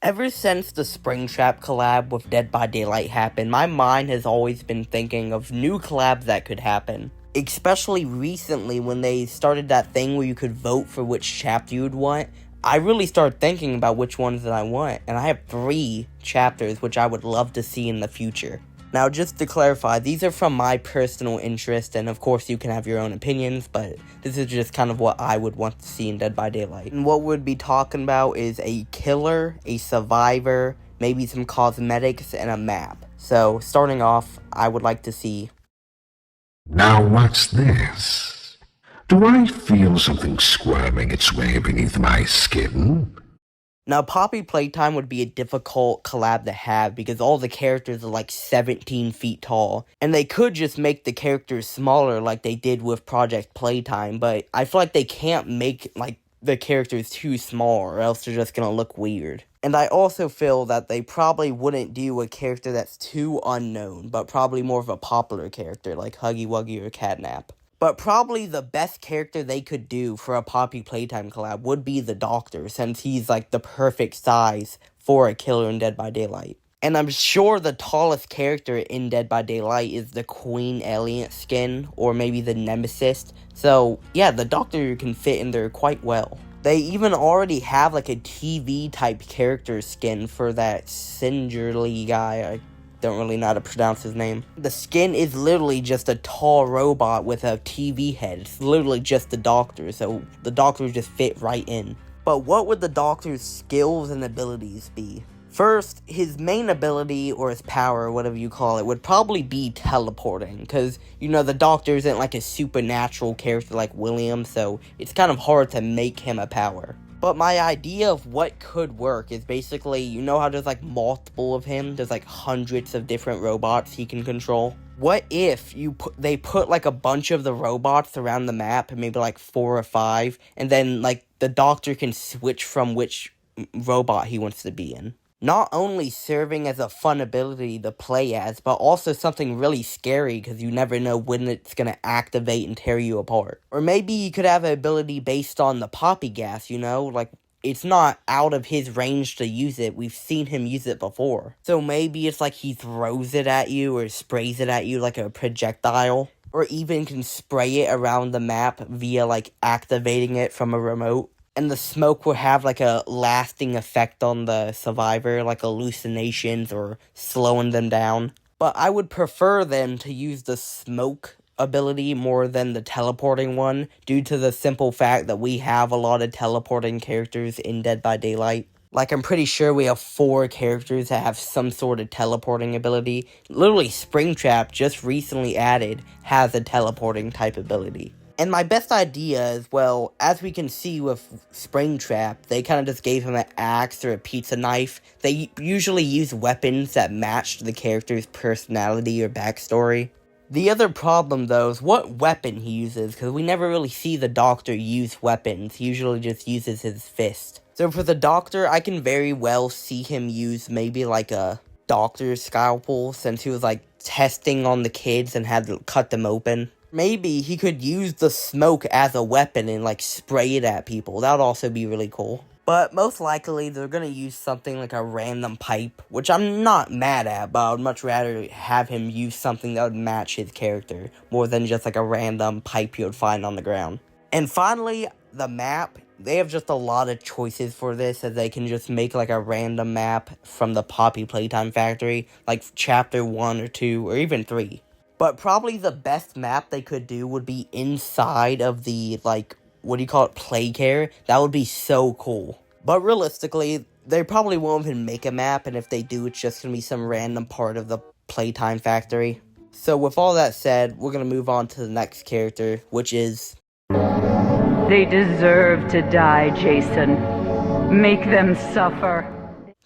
Ever since the Springtrap collab with Dead by Daylight happened, my mind has always been thinking of new collabs that could happen. Especially recently when they started that thing where you could vote for which chapter you would want, I really started thinking about which ones that I want, and I have 3 chapters which I would love to see in the future. Now, just to clarify, these are from my personal interest, and of course you can have your own opinions, but this is just kind of what I would want to see in Dead by Daylight. And what we'd be talking about is a killer, a survivor, maybe some cosmetics, and a map. So, starting off, I would like to see... Now what's this? Do I feel something squirming its way beneath my skin? Now, Poppy Playtime would be a difficult collab to have because all the characters are like 17 feet tall, and they could just make the characters smaller like they did with Project Playtime, but I feel like they can't make like the characters too small or else they're just gonna look weird. And I also feel that they probably wouldn't do a character that's too unknown, but probably more of a popular character like Huggy Wuggy or Catnap. But probably the best character they could do for a Poppy Playtime collab would be the Doctor, since he's like the perfect size for a killer in Dead by Daylight. And I'm sure the tallest character in Dead by Daylight is the Queen Alien skin, or maybe the Nemesis. So yeah, the Doctor can fit in there quite well. They even already have like a TV type character skin for that Singerly guy. I don't really know how to pronounce his name. The skin is literally just a tall robot with a TV head. It's literally just the Doctor, so the Doctor just fit right in. But what would the Doctor's skills and abilities be? First, his main ability, or his power, whatever you call it, would probably be teleporting, because, you know, the Doctor isn't like a supernatural character like William, so it's kind of hard to make him a power. But my idea of what could work is basically, you know how there's like multiple of him? There's like hundreds of different robots he can control. What if they put like a bunch of the robots around the map, maybe like 4 or 5, and then like the Doctor can switch from which robot he wants to be in? Not only serving as a fun ability to play as, but also something really scary because you never know when it's going to activate and tear you apart. Or maybe you could have an ability based on the poppy gas, you know? Like, it's not out of his range to use it. We've seen him use it before. So maybe it's like he throws it at you or sprays it at you like a projectile. Or even can spray it around the map via like activating it from a remote. And the smoke will have like a lasting effect on the survivor, like hallucinations or slowing them down. But I would prefer them to use the smoke ability more than the teleporting one, due to the simple fact that we have a lot of teleporting characters in Dead by Daylight. Like, I'm pretty sure we have 4 characters that have some sort of teleporting ability. Literally, Springtrap, just recently added, has a teleporting type ability. And my best idea is, well, as we can see with Springtrap, they kind of just gave him an axe or a pizza knife. They usually use weapons that matched the character's personality or backstory. The other problem, though, is what weapon he uses, because we never really see the Doctor use weapons. He usually just uses his fist. So for the Doctor, I can very well see him use maybe like a doctor's scalpel, since he was like testing on the kids and had to cut them open. Maybe he could use the smoke as a weapon and like spray it at people. That would also be really cool. But most likely they're gonna use something like a random pipe, which I'm not mad at, but I would much rather have him use something that would match his character, more than just like a random pipe you would find on the ground. And finally, the map. They have just a lot of choices for this, as they can just make like a random map from the Poppy Playtime Factory, like chapter 1 or 2, or even 3. But probably the best map they could do would be inside of the, like, what do you call it, play care. That would be so cool. But realistically, they probably won't even make a map, and if they do, it's just going to be some random part of the Playtime Factory. So with all that said, we're going to move on to the next character, which is... They deserve to die, Jason. Make them suffer.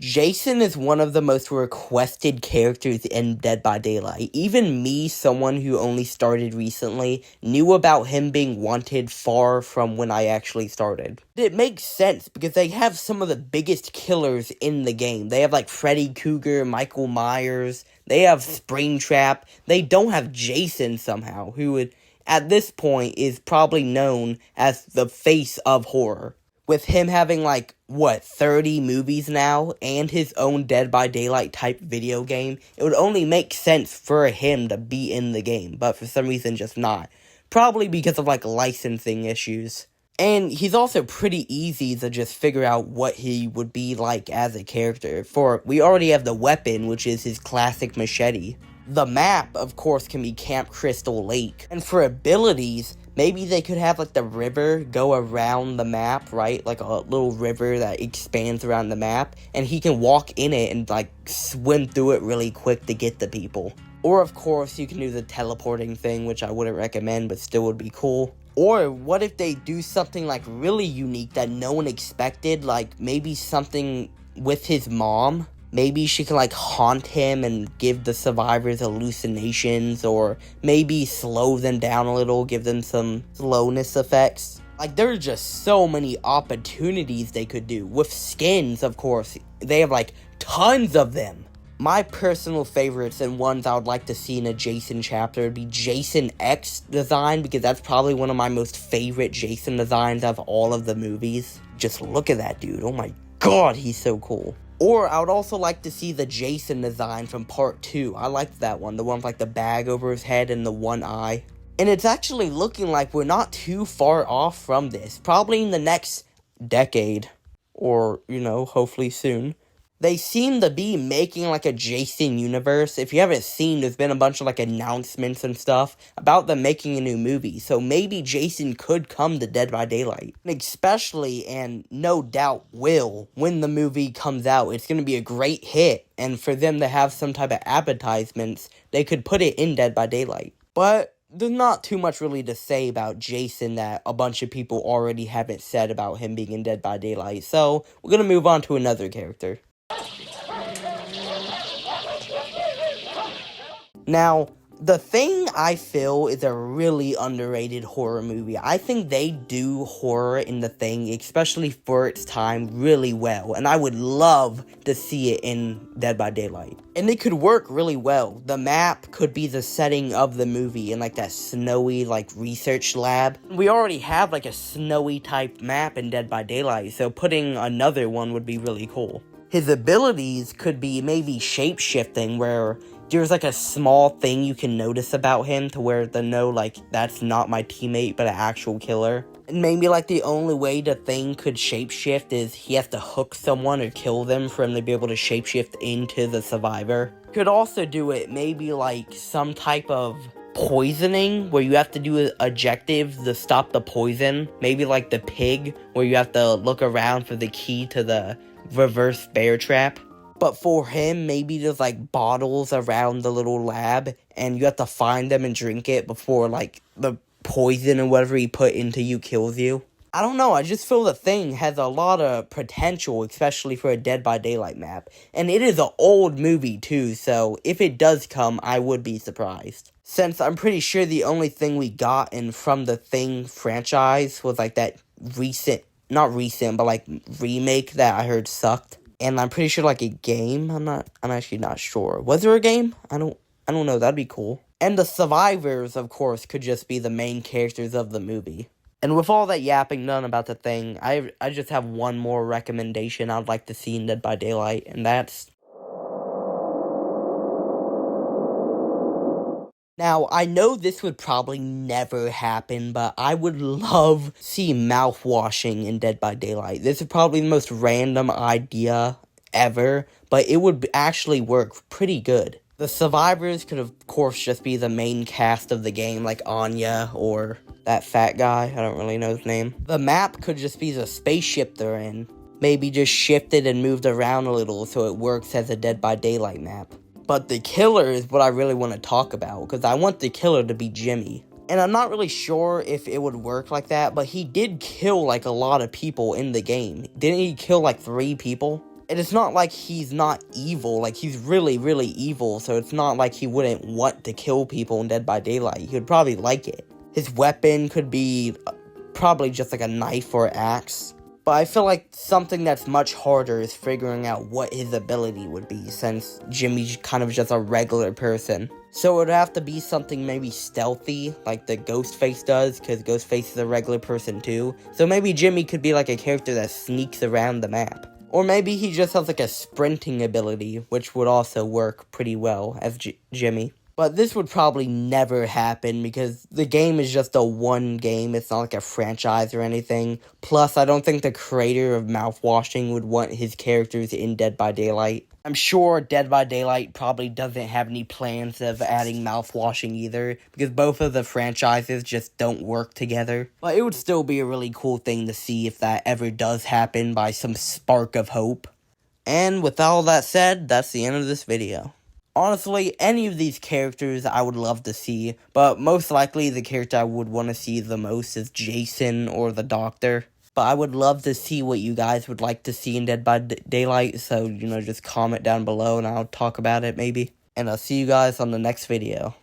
Jason is one of the most requested characters in Dead by Daylight. Even me, someone who only started recently, knew about him being wanted far from when I actually started. It makes sense because they have some of the biggest killers in the game. They have like Freddy Krueger, Michael Myers, they have Springtrap. They don't have Jason somehow, who would, at this point, is probably known as the face of horror. With him having, like, 30 movies now, and his own Dead by Daylight type video game, it would only make sense for him to be in the game, but for some reason just not. Probably because of, like, licensing issues. And he's also pretty easy to just figure out what he would be like as a character, for we already have the weapon, which is his classic machete. The map, of course, can be Camp Crystal Lake. And for abilities, maybe they could have, like, the river go around the map, right? Like, a little river that expands around the map. And he can walk in it and, like, swim through it really quick to get the people. Or, of course, you can do the teleporting thing, which I wouldn't recommend, but still would be cool. Or, what if they do something, like, really unique that no one expected? Like, maybe something with his mom? Maybe she can, like, haunt him and give the survivors hallucinations, or maybe slow them down a little, give them some slowness effects. Like, there's just so many opportunities they could do. With skins, of course, they have, like, tons of them. My personal favorites and ones I would like to see in a Jason chapter would be Jason X design, because that's probably one of my most favorite Jason designs of all of the movies. Just look at that dude, oh my god, he's so cool. Or, I would also like to see the Jason design from part 2. I liked that one. The one with, like, the bag over his head and the one eye. And it's actually looking like we're not too far off from this. Probably in the next decade. Or, you know, hopefully soon. They seem to be making, like, a Jason universe. If you haven't seen, there's been a bunch of, like, announcements and stuff about them making a new movie. So maybe Jason could come to Dead by Daylight. Especially, and no doubt will, when the movie comes out. It's going to be a great hit. And for them to have some type of advertisements, they could put it in Dead by Daylight. But there's not too much really to say about Jason that a bunch of people already haven't said about him being in Dead by Daylight. So we're going to move on to another character. Now, The Thing, I feel, is a really underrated horror movie. I think they do horror in The Thing, especially for its time, really well. And I would love to see it in Dead by Daylight. And it could work really well. The map could be the setting of the movie in, like, that snowy, like, research lab. We already have, like, a snowy type map in Dead by Daylight, so putting another one would be really cool. His abilities could be maybe shape-shifting, where there's, like, a small thing you can notice about him to where they know, like, that's not my teammate, but an actual killer. And maybe, like, the only way the Thing could shapeshift is he has to hook someone or kill them for him to be able to shapeshift into the survivor. Could also do it maybe, like, some type of poisoning, where you have to do objectives to stop the poison. Maybe, like, the pig, where you have to look around for the key to the reverse bear trap. But for him, maybe there's, like, bottles around the little lab, and you have to find them and drink it before, like, the poison or whatever he put into you kills you. I don't know, I just feel The Thing has a lot of potential, especially for a Dead by Daylight map. And it is an old movie, too, so if it does come, I would be surprised. Since I'm pretty sure the only thing we got in from the Thing franchise was, like, that not recent, but, like, remake that I heard sucked. And I'm pretty sure, like, a game. I'm actually not sure. Was there a game? I don't know. That'd be cool. And the survivors, of course, could just be the main characters of the movie. And with all that yapping done about The Thing, I just have one more recommendation I'd like to see in Dead by Daylight, and that's... Now, I know this would probably never happen, but I would love to see mouthwashing in Dead by Daylight. This is probably the most random idea ever, but it would actually work pretty good. The survivors could, of course, just be the main cast of the game, like Anya or that fat guy. I don't really know his name. The map could just be the spaceship they're in. Maybe just shifted and moved around a little so it works as a Dead by Daylight map. But the killer is what I really want to talk about, because I want the killer to be Jimmy. And I'm not really sure if it would work like that, but he did kill, like, a lot of people in the game. Didn't he kill, like, 3 people? And it's not like he's not evil, like, he's really, really evil, so it's not like he wouldn't want to kill people in Dead by Daylight. He would probably like it. His weapon could be probably just, like, a knife or axe. But I feel like something that's much harder is figuring out what his ability would be, since Jimmy's kind of just a regular person. So it would have to be something maybe stealthy, like the Ghostface does, because Ghostface is a regular person too. So maybe Jimmy could be like a character that sneaks around the map. Or maybe he just has like a sprinting ability, which would also work pretty well as Jimmy. But this would probably never happen because the game is just a one game. It's not like a franchise or anything. Plus, I don't think the creator of Mouthwashing would want his characters in Dead by Daylight. I'm sure Dead by Daylight probably doesn't have any plans of adding Mouthwashing either, because both of the franchises just don't work together. But it would still be a really cool thing to see if that ever does happen by some spark of hope. And with all that said, that's the end of this video. Honestly, any of these characters I would love to see, but most likely the character I would want to see the most is Jason or the Doctor. But I would love to see what you guys would like to see in Dead by Daylight, so, just comment down below and I'll talk about it maybe. And I'll see you guys on the next video.